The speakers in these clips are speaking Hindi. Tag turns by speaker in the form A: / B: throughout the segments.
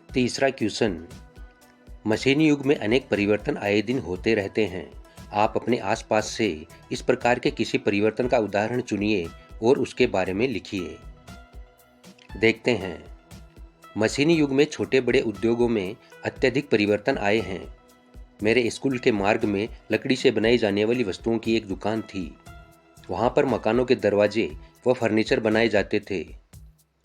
A: तीसरा क्वेश्चन। मशीनी युग में अनेक परिवर्तन आए दिन होते रहते हैं। आप अपने आसपास से इस प्रकार के किसी परिवर्तन का उदाहरण चुनिए और उसके बारे में लिखिए। देखते हैं। मशीनी युग में छोटे बड़े उद्योगों में अत्यधिक परिवर्तन आए हैं। मेरे स्कूल के मार्ग में लकड़ी से बनाई जाने वाली वस्तुओं की एक दुकान थी। वहाँ पर मकानों के दरवाजे व फर्नीचर बनाए जाते थे।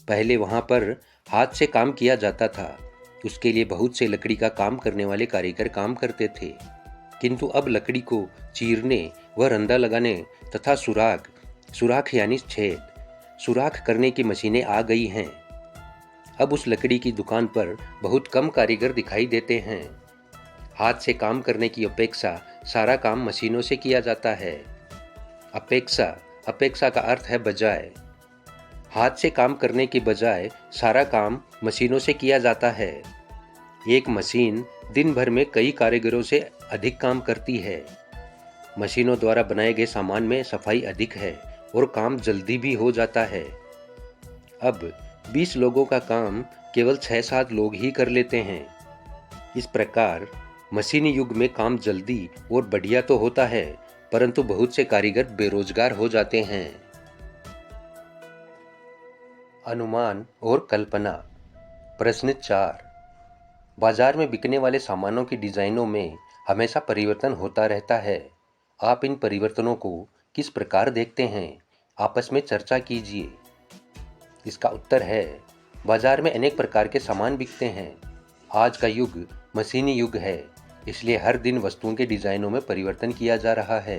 A: पहले वहाँ पर हाथ से काम किया जाता था। उसके लिए बहुत से लकड़ी का काम करने वाले कारीगर काम करते थे, किंतु अब लकड़ी को चीरने व रंदा लगाने तथा सुराख यानी छेद सुराख करने की मशीनें आ गई हैं। अब उस लकड़ी की दुकान पर बहुत कम कारीगर दिखाई देते हैं। हाथ से काम करने की अपेक्षा सारा काम मशीनों से किया जाता है। अपेक्षा का अर्थ है बजाय। हाथ से काम करने के बजाय सारा काम मशीनों से किया जाता है। एक मशीन दिन भर में कई कारीगरों से अधिक काम करती है। मशीनों द्वारा बनाए गए सामान में सफाई अधिक है और काम जल्दी भी हो जाता है। अब 20 लोगों का काम केवल 6-7 लोग ही कर लेते हैं। इस प्रकार मशीनी युग में काम जल्दी और बढ़िया तो होता है, परंतु बहुत से कारीगर बेरोजगार हो जाते हैं। अनुमान और कल्पना। प्रश्न 4। बाजार में बिकने वाले सामानों की डिजाइनों में हमेशा परिवर्तन होता रहता है। आप इन परिवर्तनों को किस प्रकार देखते हैं? आपस में चर्चा कीजिए। इसका उत्तर है, बाजार में अनेक प्रकार के सामान बिकते हैं। आज का युग मशीनी युग है, इसलिए हर दिन वस्तुओं के डिजाइनों में परिवर्तन किया जा रहा है।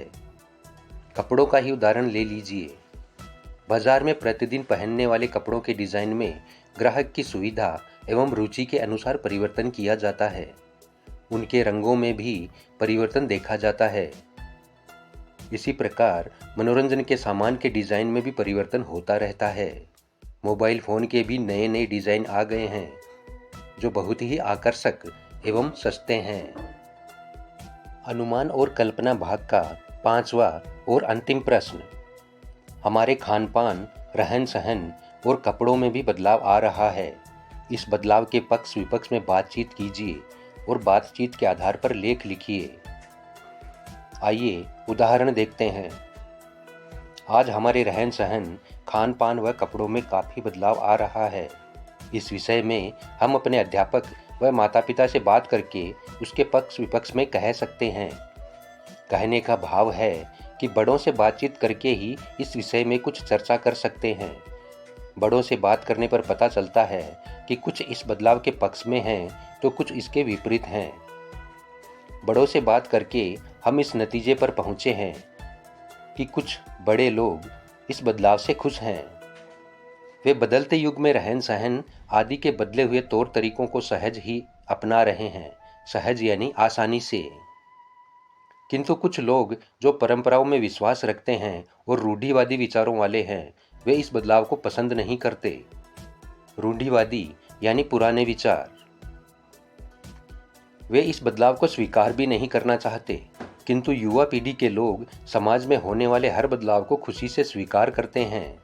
A: कपड़ों का ही उदाहरण ले लीजिए। बाजार में प्रतिदिन पहनने वाले कपड़ों के डिजाइन में ग्राहक की सुविधा एवं रुचि के अनुसार परिवर्तन किया जाता है। उनके रंगों में भी परिवर्तन देखा जाता है। इसी प्रकार मनोरंजन के सामान के डिजाइन में भी परिवर्तन होता रहता है। मोबाइल फोन के भी नए नए डिजाइन आ गए हैं, जो बहुत ही आकर्षक एवं सस्ते हैं। अनुमान और कल्पना भाग का 5वां और अंतिम प्रश्न। हमारे खान पान, रहन सहन और कपड़ों में भी बदलाव आ रहा है। इस बदलाव के पक्ष विपक्ष में बातचीत कीजिए और बातचीत के आधार पर लेख लिखिए। आइए उदाहरण देखते हैं। आज हमारे रहन सहन, खान पान व कपड़ों में काफ़ी बदलाव आ रहा है। इस विषय में हम अपने अध्यापक व माता पिता से बात करके उसके पक्ष विपक्ष में कह सकते हैं। कहने का भाव है कि बड़ों से बातचीत करके ही इस विषय में कुछ चर्चा कर सकते हैं। बड़ों से बात करने पर पता चलता है कि कुछ इस बदलाव के पक्ष में हैं तो कुछ इसके विपरीत हैं। बड़ों से बात करके हम इस नतीजे पर पहुंचे हैं कि कुछ बड़े लोग इस बदलाव से खुश हैं। वे बदलते युग में रहन सहन आदि के बदले हुए तौर तरीकों को सहज ही अपना रहे हैं। सहज यानी आसानी से। किंतु कुछ लोग जो परंपराओं में विश्वास रखते हैं और रूढ़िवादी विचारों वाले हैं, वे इस बदलाव को पसंद नहीं करते। रूढ़िवादी यानी पुराने विचार। वे इस बदलाव को स्वीकार भी नहीं करना चाहते, किंतु युवा पीढ़ी के लोग समाज में होने वाले हर बदलाव को खुशी से स्वीकार करते हैं।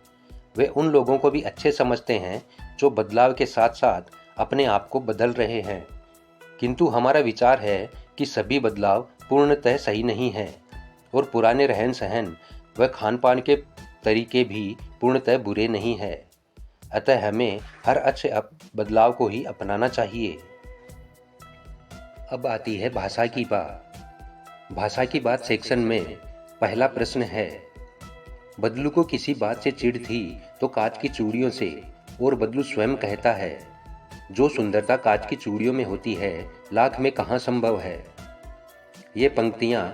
A: वे उन लोगों को भी अच्छे समझते हैं जो बदलाव के साथ साथ अपने आप को बदल रहे हैं। किंतु हमारा विचार है कि सभी बदलाव पूर्णतः सही नहीं है और पुराने रहन सहन व खान पान के तरीके भी पूर्णतः बुरे नहीं है। अतः हमें हर अच्छे बदलाव को ही अपनाना चाहिए। अब आती है भाषा की बात। भाषा की बात सेक्शन में पहला प्रश्न है, बदलू को किसी बात से चिढ़ थी तो कांच की चूड़ियों से, और बदलू स्वयं कहता है, जो सुंदरता कांच की चूड़ियों में होती है, लाख में कहाँ संभव है। ये पंक्तियाँ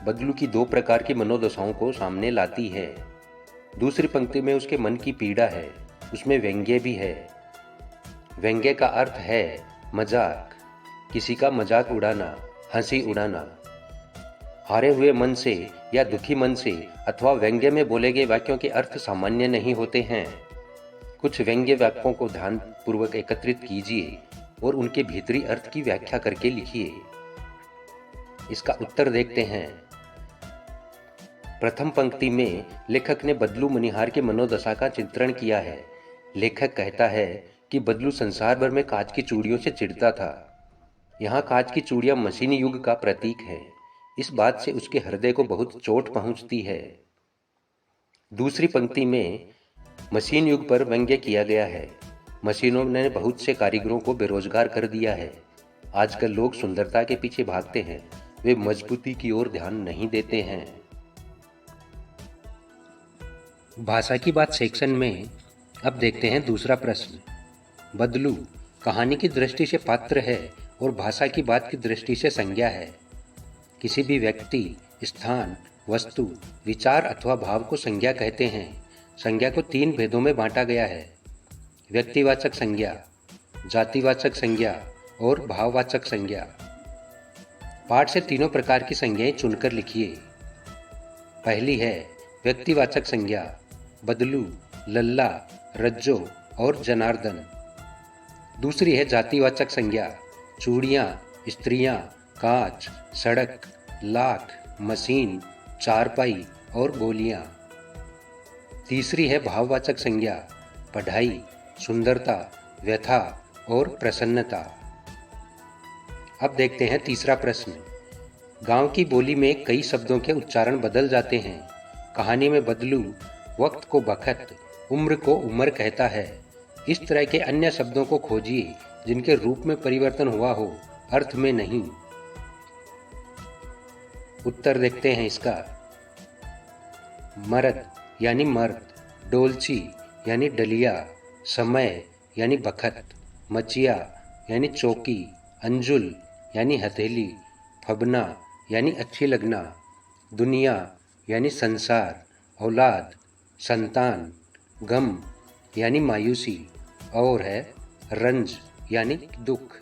A: बदलू की 2 प्रकार की मनोदशाओं को सामने लाती है। दूसरी पंक्ति में उसके मन की पीड़ा है, उसमें व्यंग्य भी है। व्यंग्य का अर्थ है मजाक, किसी का मजाक उड़ाना, हंसी उड़ाना। हारे हुए मन से या दुखी मन से अथवा व्यंग्य में बोले गए वाक्यों के अर्थ सामान्य नहीं होते हैं। कुछ व्यंग्य वाक्यों को ध्यानपूर्वक एकत्रित कीजिए और उनके भीतरी अर्थ की व्याख्या करके लिखिए। इसका उत्तर देखते हैं। प्रथम पंक्ति में लेखक ने बदलू मनिहार के मनोदशा का चित्रण किया है। लेखक कहता है कि बदलू संसार भर में कांच की चूड़ियों से चिढ़ता था। यहाँ कांच की चूड़ियां मशीनी युग का प्रतीक है। इस बात से उसके हृदय को बहुत चोट पहुंचती है। दूसरी पंक्ति में मशीन युग पर व्यंग्य किया गया है। मशीनों ने बहुत से कारीगरों को बेरोजगार कर दिया है। आजकल लोग सुंदरता के पीछे भागते हैं, वे मजबूती की ओर ध्यान नहीं देते हैं। भाषा की बात सेक्शन में अब देखते हैं दूसरा प्रश्न। बदलू कहानी की दृष्टि से पात्र है और भाषा की बात की दृष्टि से संज्ञा है। किसी भी व्यक्ति, स्थान, वस्तु, विचार अथवा भाव को संज्ञा कहते हैं। संज्ञा को 3 भेदों में बांटा गया है: व्यक्तिवाचक संज्ञा, जातिवाचक संज्ञा और भाववाचक संज्ञा। पाठ से तीनों प्रकार की संज्ञाएं चुनकर लिखिए। पहली है व्यक्तिवाचक संज्ञा, बदलू, लल्ला, रज्जो और जनार्दन। दूसरी है जातिवाचक संज्ञा, चूड़ियाँ, स्त्रियाँ, कांच, सड़क, लाख, मशीन, चारपाई और गोलियाँ। तीसरी है भाववाचक संज्ञा, पढ़ाई, सुंदरता, व्यथा और प्रसन्नता। अब देखते हैं तीसरा प्रश्न। गांव की बोली में कई शब्दों के उच्चारण बदल जाते हैं। कहानी में बदलू वक्त को बखत, उम्र को उम्र कहता है। इस तरह के अन्य शब्दों को खोजिए जिनके रूप में परिवर्तन हुआ हो, अर्थ में नहीं। उत्तर देखते हैं इसका। मर्द यानी मर्द, डोलची यानी डलिया, समय यानी बखत, मचिया यानी चौकी, अंजुल यानी हथेली, फबना यानी अच्छी लगना, दुनिया यानी संसार, औलाद, संतान, गम यानी मायूसी और है रंज यानी दुख।